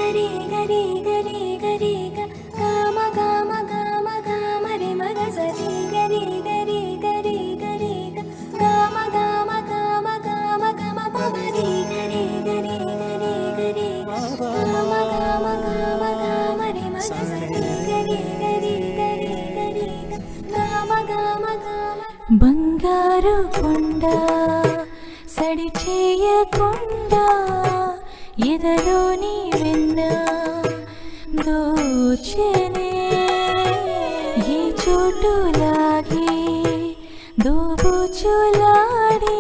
గరి గరి గరి గరి గమ గమ గమ గమ రి మగ సరి గరి గరి గరి గరి గమ గమ గమ గమ గమ పమరి గరి గరి గరి గరి గమ గమ గమ గమ రి మగ సరి గరి గరి గరి గరి గమ గమ గమ బంగారు కొండ సడి చేయకుండా ఎదలోని వెన్న దోచెనే ఈ చోటులాగే దోబుచులాడి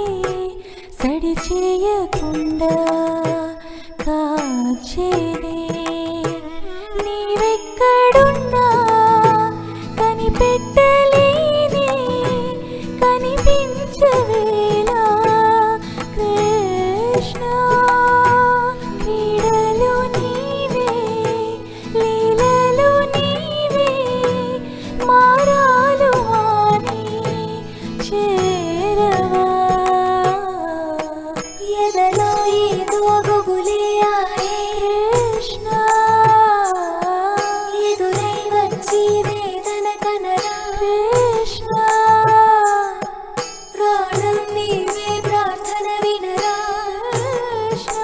సడి చేయకుండా కాచెనే నీవెక్కడున్నా కనిపెట్టలేని కనిపించవేలా కృష్ణ క్రీడలు నీవే లీలలు నీవే మారాలు మాని చేరవా ఎదలో ఏదో గుబులే ఆయే కృష్ణ ఎదురై వచ్చి వేదన కనరా కృష్ణ ప్రాణం నీవే ప్రార్థన వినరా కృష్ణ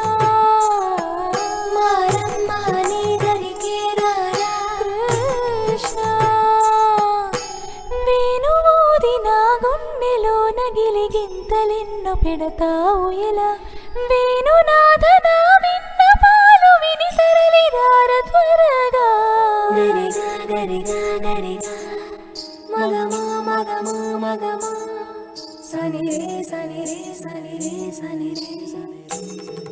మారమ్మా నీ దరికే రారా కృష్ణ వేణుమోది నా గుండెలో నగిలి గింతలెన్నో పెడతావు ఎలా వేణునాథ నా విన్నపాలు విని తరలి రార త్వరగా గరిగా గరిగా గరిగా మగమా మగమా మగమా సని రే సని రే సని రే సని రే సని